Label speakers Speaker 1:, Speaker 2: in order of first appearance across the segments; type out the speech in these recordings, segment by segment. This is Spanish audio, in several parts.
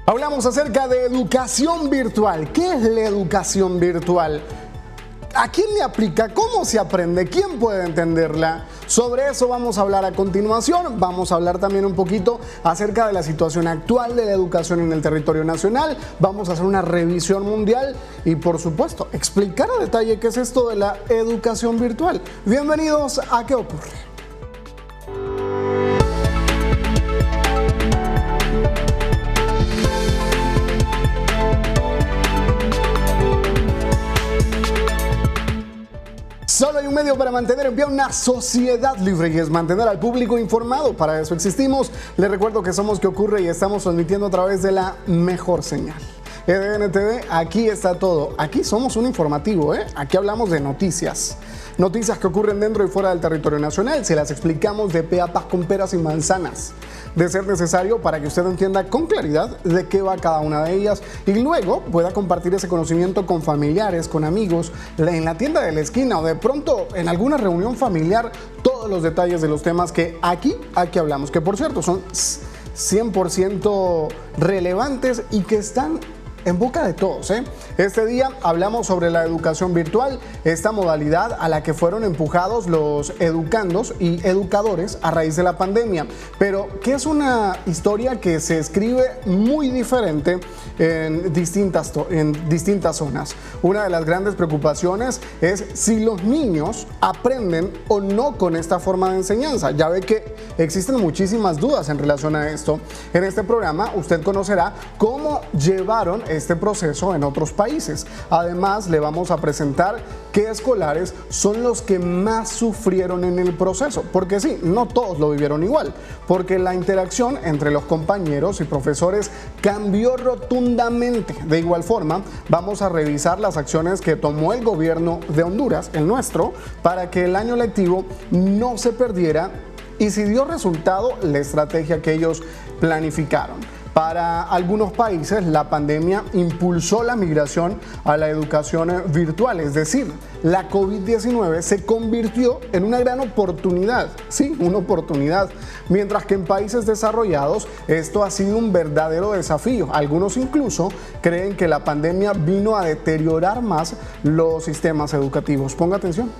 Speaker 1: Hablamos acerca de educación virtual. ¿Qué es la educación virtual? ¿A quién le aplica? ¿Cómo se aprende? ¿Quién puede entenderla? Sobre eso vamos a hablar a continuación. Vamos a hablar también un poquito acerca de la situación actual de la educación en el territorio nacional. Vamos a hacer una revisión mundial y, por supuesto, explicar a detalle qué es esto de la educación virtual. Bienvenidos a ¿Qué ocurre? Solo hay un medio para mantener en pie una sociedad libre y es mantener al público informado. Para eso existimos. Les recuerdo que somos ¿Qué ocurre? Y estamos transmitiendo a través de la mejor señal. EDN TV, aquí está todo. Aquí somos un informativo, Aquí hablamos de noticias. Noticias que ocurren dentro y fuera del territorio nacional. Se las explicamos de pe a pa con peras y manzanas. De ser necesario para que usted entienda con claridad de qué va cada una de ellas y luego pueda compartir ese conocimiento con familiares, con amigos, en la tienda de la esquina o de pronto en alguna reunión familiar, todos los detalles de los temas que aquí hablamos, que por cierto son 100% relevantes y que están en boca de todos. Este día hablamos sobre la educación virtual, esta modalidad a la que fueron empujados los educandos y educadores a raíz de la pandemia, pero que es una historia que se escribe muy diferente en distintas zonas. Una de las grandes preocupaciones es si los niños aprenden o no con esta forma de enseñanza. Ya ve que existen muchísimas dudas en relación a esto. En este programa usted conocerá cómo llevaron este proceso en otros países. Además, le vamos a presentar qué escolares son los que más sufrieron en el proceso, porque sí, no todos lo vivieron igual, porque la interacción entre los compañeros y profesores cambió rotundamente. De igual forma, vamos a revisar las acciones que tomó el gobierno de Honduras, el nuestro, para que el año lectivo no se perdiera y si dio resultado la estrategia que ellos planificaron. Para algunos países, la pandemia impulsó la migración a la educación virtual, es decir, la COVID-19 se convirtió en una gran oportunidad, sí, una oportunidad, mientras que en países desarrollados esto ha sido un verdadero desafío. Algunos incluso creen que la pandemia vino a deteriorar más los sistemas educativos. Ponga atención.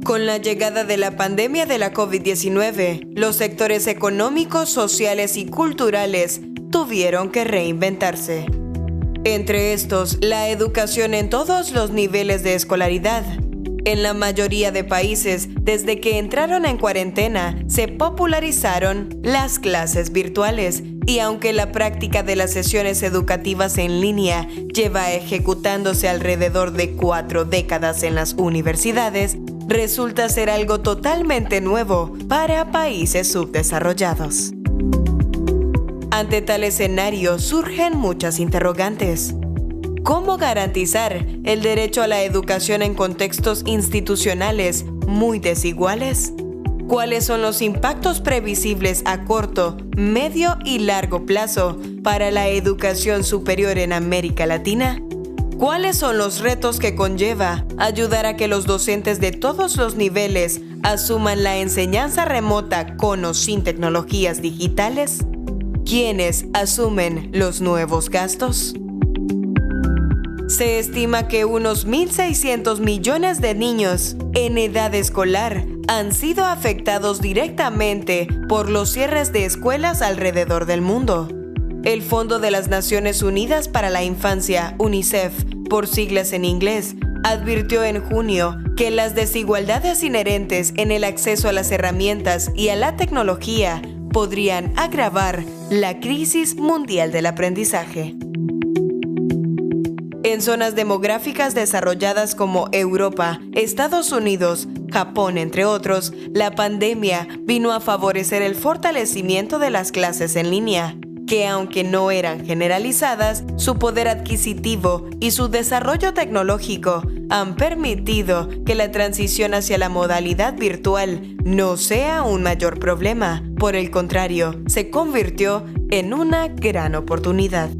Speaker 2: Con la llegada de la pandemia de la COVID-19, los sectores económicos, sociales y culturales tuvieron que reinventarse. Entre estos, la educación en todos los niveles de escolaridad. En la mayoría de países, desde que entraron en cuarentena, se popularizaron las clases virtuales. Y aunque la práctica de las sesiones educativas en línea lleva ejecutándose alrededor de 4 décadas en las universidades, resulta ser algo totalmente nuevo para países subdesarrollados. Ante tal escenario surgen muchas interrogantes. ¿Cómo garantizar el derecho a la educación en contextos institucionales muy desiguales? ¿Cuáles son los impactos previsibles a corto, medio y largo plazo para la educación superior en América Latina? ¿Cuáles son los retos que conlleva ayudar a que los docentes de todos los niveles asuman la enseñanza remota con o sin tecnologías digitales? ¿Quiénes asumen los nuevos gastos? Se estima que unos 1.600 millones de niños en edad escolar han sido afectados directamente por los cierres de escuelas alrededor del mundo. El Fondo de las Naciones Unidas para la Infancia, UNICEF, por siglas en inglés, advirtió en junio que las desigualdades inherentes en el acceso a las herramientas y a la tecnología podrían agravar la crisis mundial del aprendizaje. En zonas demográficas desarrolladas como Europa, Estados Unidos, Japón, entre otros, la pandemia vino a favorecer el fortalecimiento de las clases en línea, que aunque no eran generalizadas, su poder adquisitivo y su desarrollo tecnológico han permitido que la transición hacia la modalidad virtual no sea un mayor problema. Por el contrario, se convirtió en una gran oportunidad.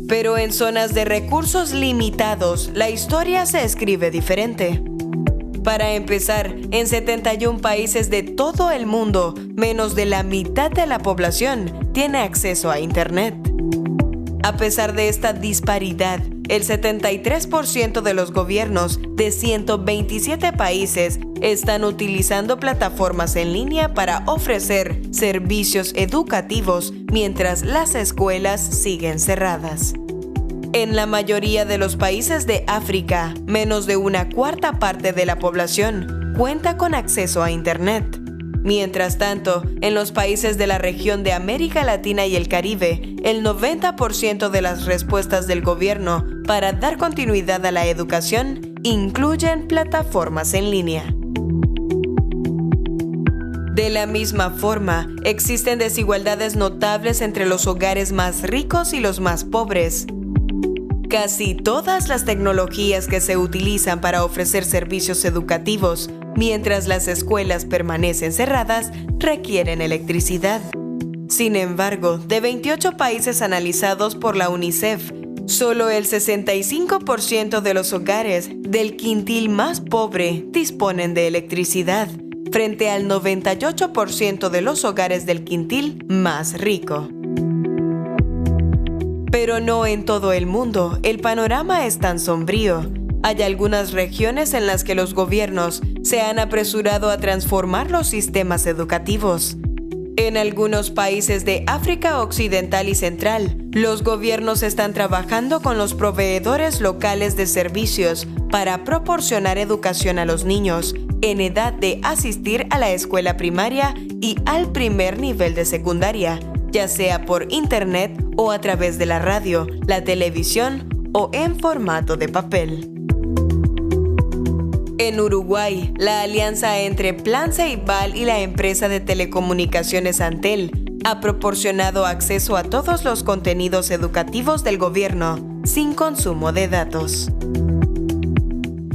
Speaker 2: Pero en zonas de recursos limitados, la historia se escribe diferente. Para empezar, en 71 países de todo el mundo, menos de la mitad de la población tiene acceso a Internet. A pesar de esta disparidad, el 73% de los gobiernos de 127 países están utilizando plataformas en línea para ofrecer servicios educativos mientras las escuelas siguen cerradas. En la mayoría de los países de África, menos de una cuarta parte de la población cuenta con acceso a Internet. Mientras tanto, en los países de la región de América Latina y el Caribe, el 90% de las respuestas del gobierno para dar continuidad a la educación incluyen plataformas en línea. De la misma forma, existen desigualdades notables entre los hogares más ricos y los más pobres. Casi todas las tecnologías que se utilizan para ofrecer servicios educativos, mientras las escuelas permanecen cerradas, requieren electricidad. Sin embargo, de 28 países analizados por la UNICEF, solo el 65% de los hogares del quintil más pobre disponen de electricidad, frente al 98% de los hogares del quintil más rico. Pero no en todo el mundo, el panorama es tan sombrío. Hay algunas regiones en las que los gobiernos se han apresurado a transformar los sistemas educativos. En algunos países de África Occidental y Central, los gobiernos están trabajando con los proveedores locales de servicios para proporcionar educación a los niños en edad de asistir a la escuela primaria y al primer nivel de secundaria, ya sea por internet o a través de la radio, la televisión o en formato de papel. En Uruguay, la alianza entre Plan Ceibal y la empresa de telecomunicaciones Antel ha proporcionado acceso a todos los contenidos educativos del gobierno sin consumo de datos.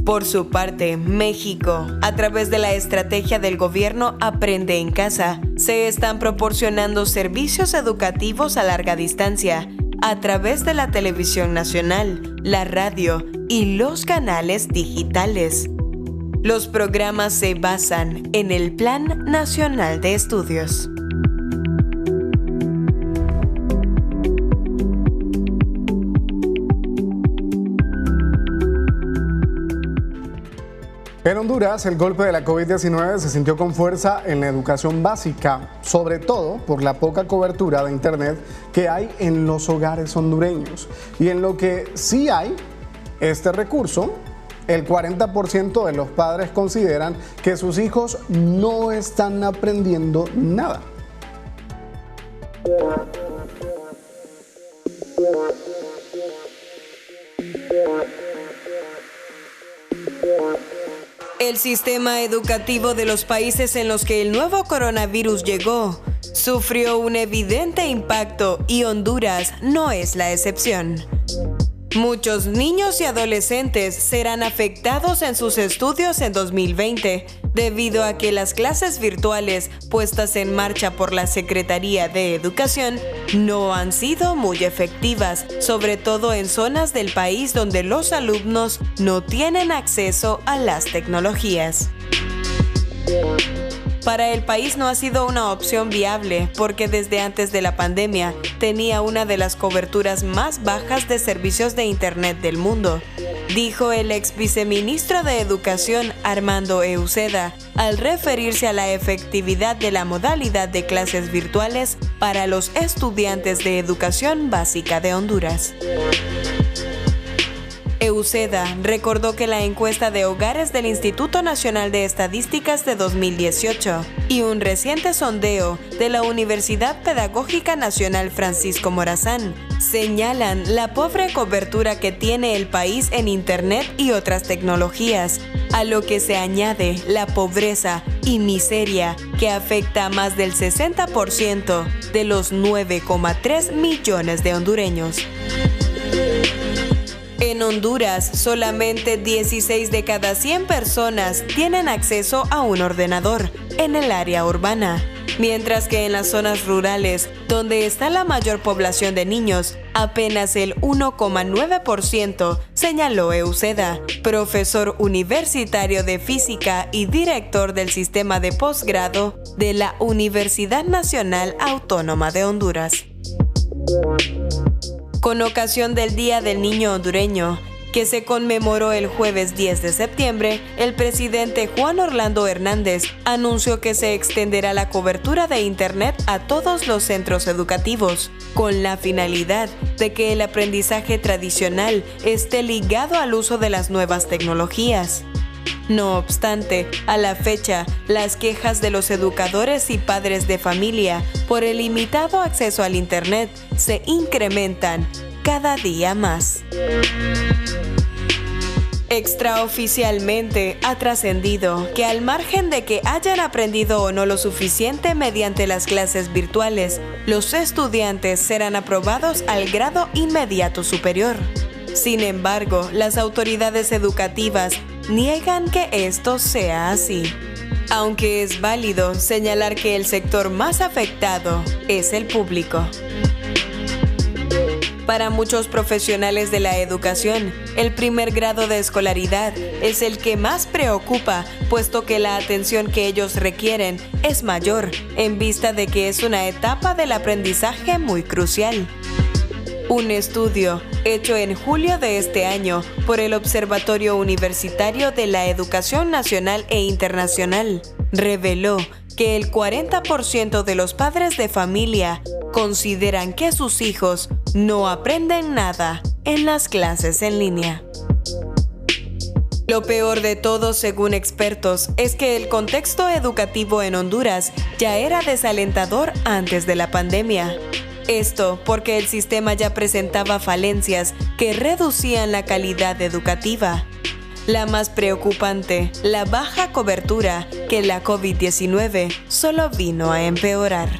Speaker 2: Por su parte, México, a través de la estrategia del gobierno Aprende en Casa, se están proporcionando servicios educativos a larga distancia a través de la televisión nacional, la radio y los canales digitales. Los programas se basan en el Plan Nacional de Estudios.
Speaker 1: En Honduras, el golpe de la COVID-19 se sintió con fuerza en la educación básica, sobre todo por la poca cobertura de Internet que hay en los hogares hondureños. Y en lo que sí hay este recurso, el 40% de los padres consideran que sus hijos no están aprendiendo nada.
Speaker 2: El sistema educativo de los países en los que el nuevo coronavirus llegó sufrió un evidente impacto y Honduras no es la excepción. Muchos niños y adolescentes serán afectados en sus estudios en 2020 debido a que las clases virtuales puestas en marcha por la Secretaría de Educación no han sido muy efectivas, sobre todo en zonas del país donde los alumnos no tienen acceso a las tecnologías. Para el país no ha sido una opción viable porque desde antes de la pandemia tenía una de las coberturas más bajas de servicios de Internet del mundo, dijo el ex viceministro de Educación Armando Euseda al referirse a la efectividad de la modalidad de clases virtuales para los estudiantes de educación básica de Honduras. Euseda recordó que la encuesta de hogares del Instituto Nacional de Estadísticas de 2018 y un reciente sondeo de la Universidad Pedagógica Nacional Francisco Morazán señalan la pobre cobertura que tiene el país en Internet y otras tecnologías, a lo que se añade la pobreza y miseria que afecta a más del 60% de los 9,3 millones de hondureños. En Honduras, solamente 16 de cada 100 personas tienen acceso a un ordenador en el área urbana, mientras que en las zonas rurales, donde está la mayor población de niños, apenas el 1,9%, señaló Euseda, profesor universitario de física y director del sistema de posgrado de la Universidad Nacional Autónoma de Honduras. Con ocasión del Día del Niño Hondureño, que se conmemoró el jueves 10 de septiembre, el presidente Juan Orlando Hernández anunció que se extenderá la cobertura de Internet a todos los centros educativos, con la finalidad de que el aprendizaje tradicional esté ligado al uso de las nuevas tecnologías. No obstante, a la fecha, las quejas de los educadores y padres de familia por el limitado acceso al Internet se incrementan cada día más. Extraoficialmente ha trascendido que al margen de que hayan aprendido o no lo suficiente mediante las clases virtuales, los estudiantes serán aprobados al grado inmediato superior. Sin embargo, las autoridades educativas niegan que esto sea así. Aunque es válido señalar que el sector más afectado es el público. Para muchos profesionales de la educación, el primer grado de escolaridad es el que más preocupa, puesto que la atención que ellos requieren es mayor, en vista de que es una etapa del aprendizaje muy crucial. Un estudio hecho en julio de este año por el Observatorio Universitario de la Educación Nacional e Internacional reveló que el 40% de los padres de familia consideran que sus hijos no aprenden nada en las clases en línea. Lo peor de todo, según expertos, es que el contexto educativo en Honduras ya era desalentador antes de la pandemia. Esto porque el sistema ya presentaba falencias que reducían la calidad educativa. La más preocupante, la baja cobertura que la COVID-19 solo vino a empeorar.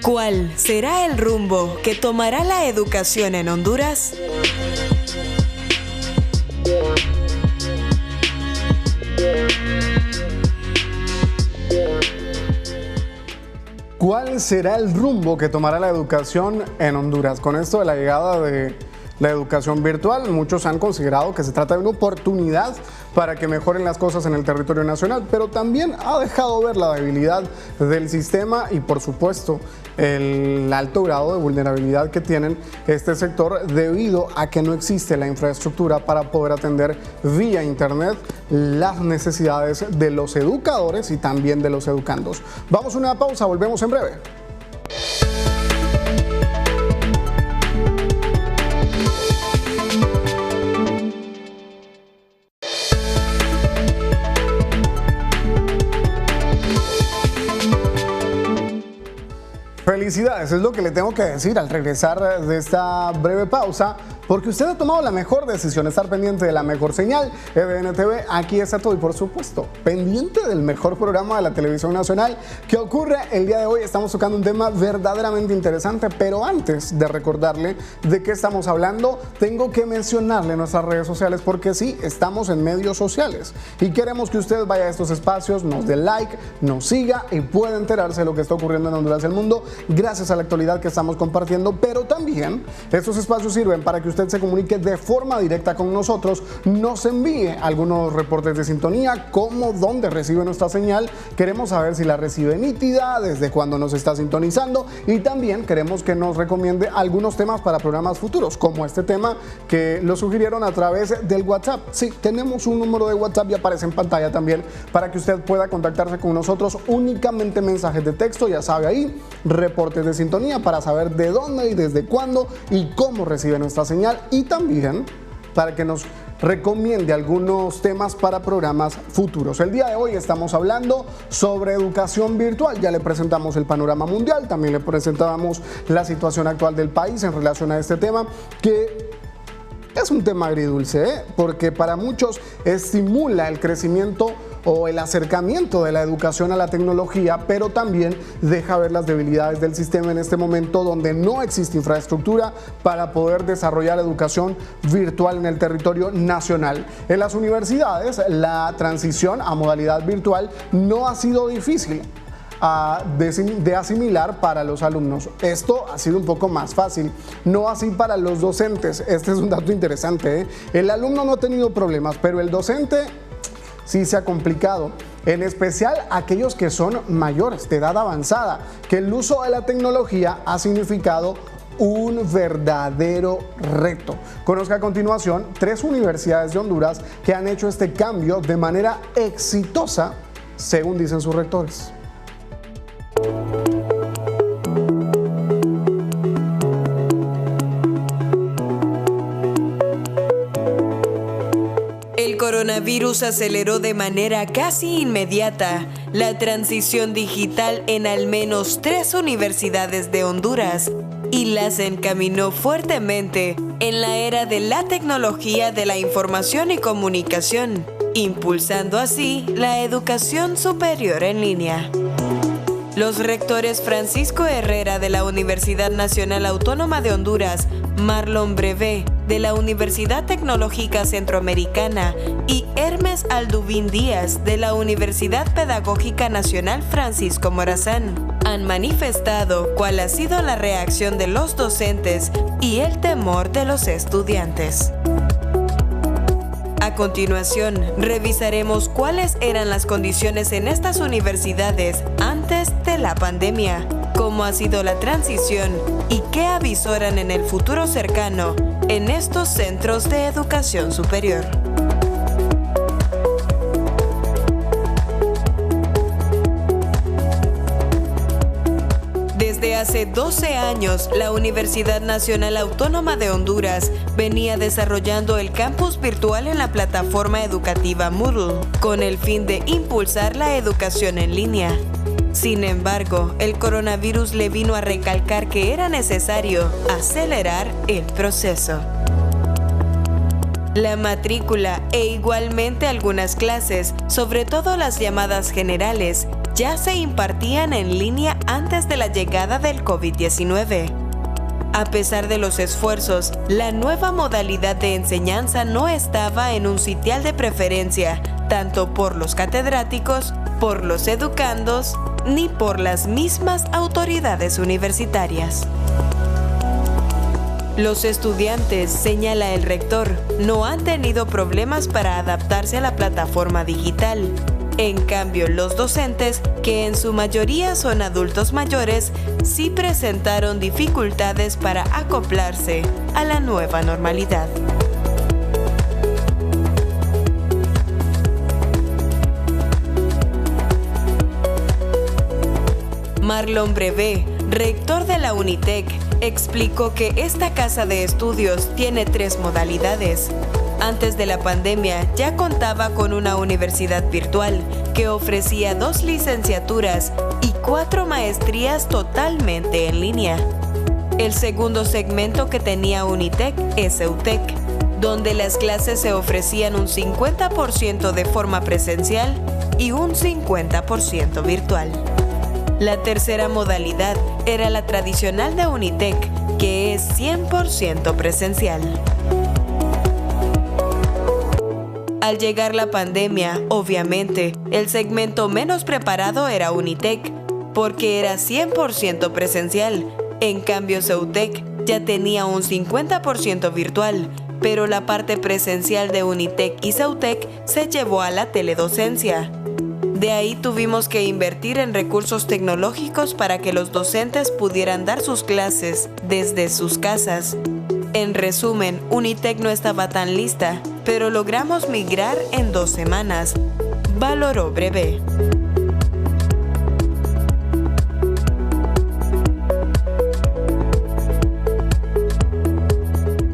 Speaker 2: ¿Cuál será el rumbo que tomará la educación en Honduras?
Speaker 1: ¿Cuál será el rumbo que tomará la educación en Honduras? Con esto de la llegada de la educación virtual, muchos han considerado que se trata de una oportunidad para que mejoren las cosas en el territorio nacional, pero también ha dejado ver la debilidad del sistema y, por supuesto, el alto grado de vulnerabilidad que tienen este sector debido a que no existe la infraestructura para poder atender vía internet las necesidades de los educadores y también de los educandos. Vamos a una pausa, volvemos en breve. Felicidades, es lo que le tengo que decir al regresar de esta breve pausa, porque usted ha tomado la mejor decisión, estar pendiente de la mejor señal, EDN TV, aquí está todo y por supuesto, pendiente del mejor programa de la televisión nacional que ocurre el día de hoy. Estamos tocando un tema verdaderamente interesante, pero antes de recordarle de qué estamos hablando, tengo que mencionarle nuestras redes sociales, porque sí, estamos en medios sociales y queremos que usted vaya a estos espacios, nos dé like, nos siga y pueda enterarse de lo que está ocurriendo en Honduras y el mundo gracias a la actualidad que estamos compartiendo, pero también estos espacios sirven para que usted se comunique de forma directa con nosotros, nos envíe algunos reportes de sintonía, cómo, dónde recibe nuestra señal, queremos saber si la recibe nítida, desde cuándo nos está sintonizando y también queremos que nos recomiende algunos temas para programas futuros, como este tema que lo sugirieron a través del WhatsApp. Sí, tenemos un número de WhatsApp y aparece en pantalla también para que usted pueda contactarse con nosotros, únicamente mensajes de texto, ya sabe ahí, reportes de sintonía para saber de dónde y desde cuándo y cómo recibe nuestra señal y también para que nos recomiende algunos temas para programas futuros. El día de hoy estamos hablando sobre educación virtual. Ya le presentamos el panorama mundial, también le presentábamos la situación actual del país en relación a este tema, que es un tema agridulce, porque para muchos estimula el crecimiento o el acercamiento de la educación a la tecnología, pero también deja ver las debilidades del sistema en este momento donde no existe infraestructura para poder desarrollar educación virtual en el territorio nacional. En las universidades, la transición a modalidad virtual no ha sido difícil. de asimilar para los alumnos. Esto ha sido un poco más fácil, no así para los docentes. Este es un dato interesante, ¿eh? El alumno no ha tenido problemas, pero el docente sí se ha complicado. En especial aquellos que son mayores, de edad avanzada, que el uso de la tecnología ha significado un verdadero reto. Conozca a continuación 3 universidades de Honduras que han hecho este cambio de manera exitosa, según dicen sus rectores.
Speaker 2: El coronavirus aceleró de manera casi inmediata la transición digital en al menos 3 universidades de Honduras y las encaminó fuertemente en la era de la tecnología de la información y comunicación, impulsando así la educación superior en línea. Los rectores Francisco Herrera de la Universidad Nacional Autónoma de Honduras, Marlon Brevé de la Universidad Tecnológica Centroamericana y Hermes Alduvín Díaz de la Universidad Pedagógica Nacional Francisco Morazán han manifestado cuál ha sido la reacción de los docentes y el temor de los estudiantes. A continuación, revisaremos cuáles eran las condiciones en estas universidades antes de la pandemia, cómo ha sido la transición y qué avisoran en el futuro cercano en estos centros de educación superior. Desde hace 12 años, la Universidad Nacional Autónoma de Honduras venía desarrollando el campus virtual en la plataforma educativa Moodle, con el fin de impulsar la educación en línea. Sin embargo, el coronavirus le vino a recalcar que era necesario acelerar el proceso. La matrícula e igualmente algunas clases, sobre todo las llamadas generales, ya se impartían en línea antes de la llegada del COVID-19. A pesar de los esfuerzos, la nueva modalidad de enseñanza no estaba en un sitial de preferencia, tanto por los catedráticos, por los educandos, ni por las mismas autoridades universitarias. Los estudiantes, señala el rector, no han tenido problemas para adaptarse a la plataforma digital. En cambio, los docentes, que en su mayoría son adultos mayores, sí presentaron dificultades para acoplarse a la nueva normalidad. Marlon Brevé, rector de la UNITEC, explicó que esta casa de estudios tiene 3 modalidades. Antes de la pandemia ya contaba con una universidad virtual que ofrecía 2 licenciaturas y 4 maestrías totalmente en línea. El segundo segmento que tenía UNITEC es EUTEC, donde las clases se ofrecían un 50% de forma presencial y un 50% virtual. La tercera modalidad era la tradicional de UNITEC, que es 100% presencial. Al llegar la pandemia, obviamente, el segmento menos preparado era UNITEC, porque era 100% presencial. En cambio, CEUTEC ya tenía un 50% virtual, pero la parte presencial de UNITEC y CEUTEC se llevó a la teledocencia. De ahí tuvimos que invertir en recursos tecnológicos para que los docentes pudieran dar sus clases desde sus casas. En resumen, UNITEC no estaba tan lista, pero logramos migrar en 2 semanas, valoró Brevé.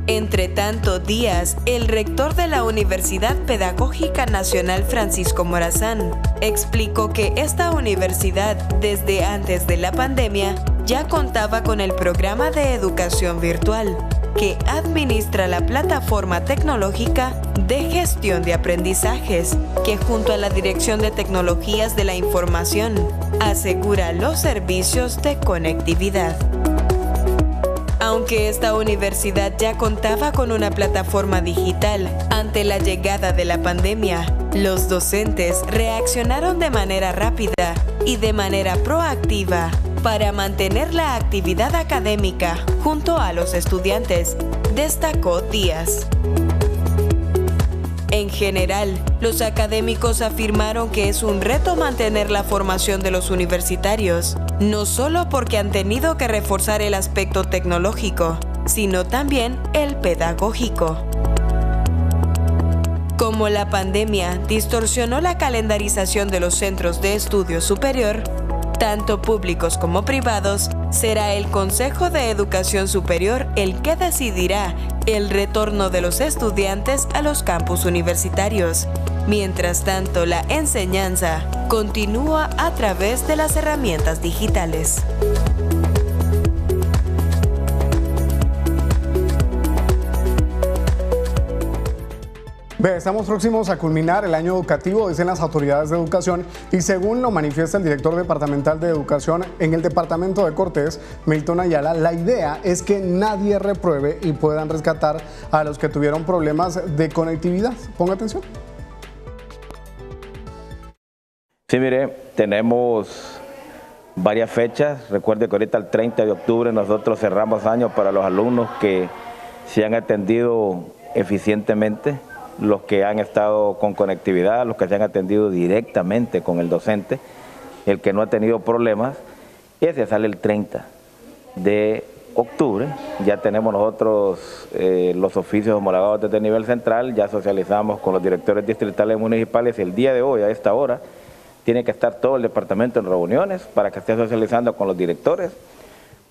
Speaker 2: Entre tanto, Díaz, el rector de la Universidad Pedagógica Nacional Francisco Morazán, explicó que esta universidad, desde antes de la pandemia, ya contaba con el programa de educación virtual, que administra la plataforma tecnológica de gestión de aprendizajes, que junto a la Dirección de Tecnologías de la Información, asegura los servicios de conectividad. Aunque esta universidad ya contaba con una plataforma digital ante la llegada de la pandemia, los docentes reaccionaron de manera rápida y de manera proactiva para mantener la actividad académica junto a los estudiantes, destacó Díaz. En general, los académicos afirmaron que es un reto mantener la formación de los universitarios, no solo porque han tenido que reforzar el aspecto tecnológico, sino también el pedagógico. Como la pandemia distorsionó la calendarización de los centros de estudio superior, tanto públicos como privados, será el Consejo de Educación Superior el que decidirá el retorno de los estudiantes a los campus universitarios. Mientras tanto, la enseñanza continúa a través de las herramientas digitales.
Speaker 1: Estamos próximos a culminar el año educativo, dicen las autoridades de educación, y según lo manifiesta el director departamental de educación en el departamento de Cortés, Milton Ayala, la idea es que nadie repruebe y puedan rescatar a los que tuvieron problemas de conectividad. Ponga atención.
Speaker 3: Sí, mire, tenemos varias fechas. Recuerde que ahorita el 30 de octubre nosotros cerramos año para los alumnos que se han atendido eficientemente, los que han estado con conectividad, los que se han atendido directamente con el docente, el que no ha tenido problemas, ese sale el 30 de octubre. Ya tenemos nosotros los oficios homologados desde el nivel central, ya socializamos con los directores distritales y municipales. El día de hoy, a esta hora, tiene que estar todo el departamento en reuniones para que esté socializando con los directores.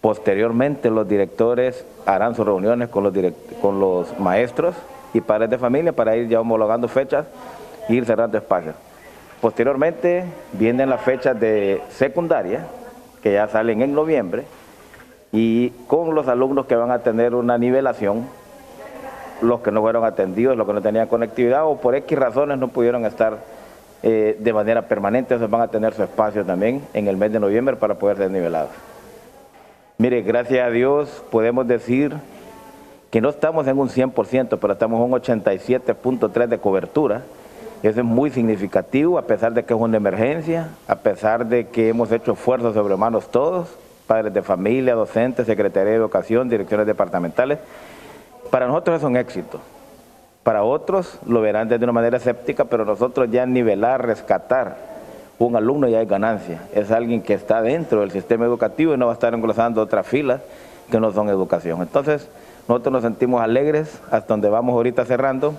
Speaker 3: Posteriormente, los directores harán sus reuniones con los maestros y padres de familia para ir ya homologando fechas e ir cerrando espacios. Posteriormente vienen las fechas de secundaria, que ya salen en noviembre, y con los alumnos que van a tener una nivelación, los que no fueron atendidos, los que no tenían conectividad o por X razones no pudieron estar de manera permanente, esos van a tener su espacio también en el mes de noviembre para poder ser nivelados. Mire, gracias a Dios podemos decir que no estamos en un 100%, pero estamos en un 87.3% de cobertura. Eso es muy significativo, a pesar de que es una emergencia, a pesar de que hemos hecho esfuerzos sobrehumanos todos, padres de familia, docentes, Secretaría de Educación, direcciones departamentales. Para nosotros es un éxito. Para otros lo verán desde una manera escéptica, pero nosotros ya nivelar, rescatar un alumno ya es ganancia. Es alguien que está dentro del sistema educativo y no va a estar englosando otras filas que no son educación. Entonces, nosotros nos sentimos alegres hasta donde vamos ahorita cerrando.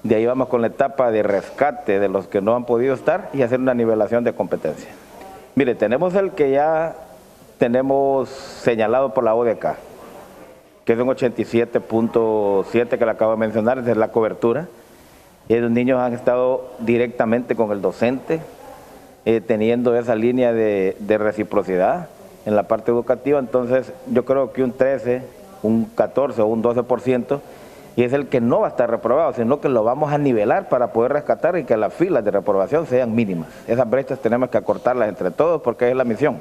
Speaker 3: De ahí vamos con la etapa de rescate de los que no han podido estar y hacer una nivelación de competencia. Mire, tenemos el que ya tenemos señalado por la ODK, que es un 87.7 que le acabo de mencionar, esa es la cobertura. Y los niños han estado directamente con el docente, teniendo esa línea de reciprocidad en la parte educativa. Entonces yo creo que un 13, un 14 o un 12%, y es el que no va a estar reprobado, sino que lo vamos a nivelar para poder rescatar y que las filas de reprobación sean mínimas. Esas brechas tenemos que acortarlas entre todos porque es la misión.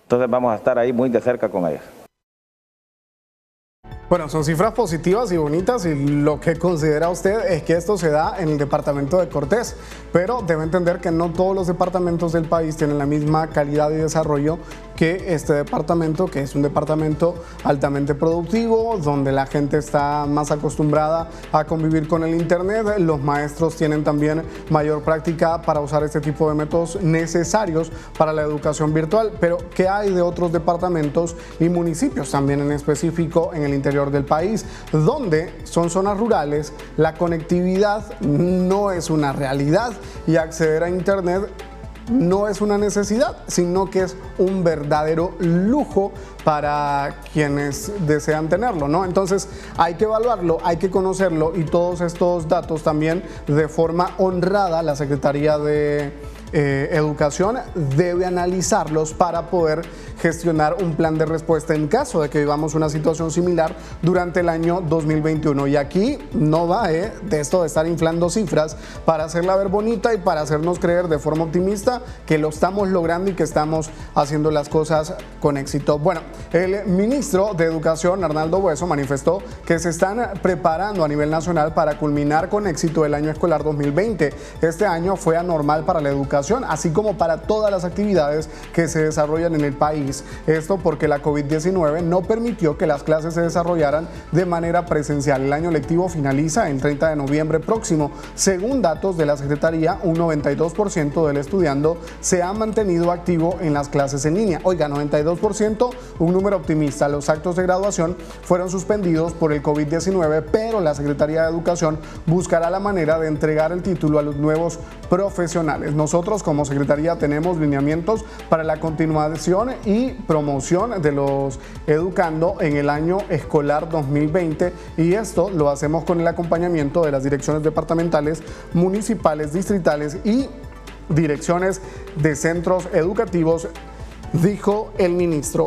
Speaker 3: Entonces vamos a estar ahí muy de cerca con ellas.
Speaker 1: Bueno, son cifras positivas y bonitas, y lo que considera usted es que esto se da en el departamento de Cortés, pero debe entender que no todos los departamentos del país tienen la misma calidad y desarrollo que este departamento, que es un departamento altamente productivo, donde la gente está más acostumbrada a convivir con el internet. Los maestros tienen también mayor práctica para usar este tipo de métodos necesarios para la educación virtual. Pero ¿qué hay de otros departamentos y municipios también en específico en el interior del país, donde son zonas rurales, la conectividad no es una realidad y acceder a internet no es una necesidad, sino que es un verdadero lujo para quienes desean tenerlo, ¿no? Entonces hay que evaluarlo, hay que conocerlo, y todos estos datos también de forma honrada la Secretaría de Educación debe analizarlos para poder gestionar un plan de respuesta en caso de que vivamos una situación similar durante el año 2021. Y aquí no va de esto de estar inflando cifras para hacerla ver bonita y para hacernos creer de forma optimista que lo estamos logrando y que estamos haciendo las cosas con éxito. Bueno, el ministro de Educación, Arnaldo Bueso, manifestó que se están preparando a nivel nacional para culminar con éxito el año escolar 2020. Este año fue anormal para la educación, así como para todas las actividades que se desarrollan en el país. Esto porque la COVID-19 no permitió que las clases se desarrollaran de manera presencial. El año lectivo finaliza el 30 de noviembre próximo. Según datos de la Secretaría, un 92% del estudiando se ha mantenido activo en las clases en línea. Oiga, 92%, un número optimista. Los actos de graduación fueron suspendidos por el COVID-19, pero la Secretaría de Educación buscará la manera de entregar el título a los nuevos profesionales. Nosotros como Secretaría tenemos lineamientos para la continuación y promoción de los educando en el año escolar 2020 y esto lo hacemos con el acompañamiento de las direcciones departamentales, municipales, distritales y direcciones de centros educativos, dijo el ministro.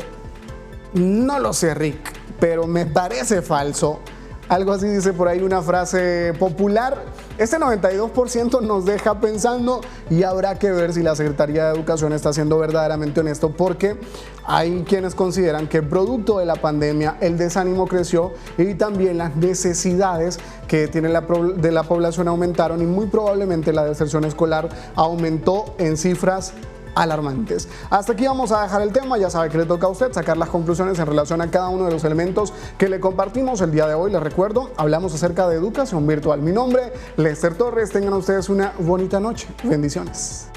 Speaker 1: No lo sé, Rick, pero me parece falso. Algo así dice por ahí una frase popular. Este 92% nos deja pensando y habrá que ver si la Secretaría de Educación está siendo verdaderamente honesto, porque hay quienes consideran que producto de la pandemia el desánimo creció y también las necesidades que tiene de la población aumentaron y muy probablemente la deserción escolar aumentó en cifras alarmantes. Hasta aquí vamos a dejar el tema. Ya sabe que le toca a usted sacar las conclusiones en relación a cada uno de los elementos que le compartimos el día de hoy. Les recuerdo, hablamos acerca de educación virtual. Mi nombre, Lester Torres. Tengan ustedes una bonita noche. Bendiciones.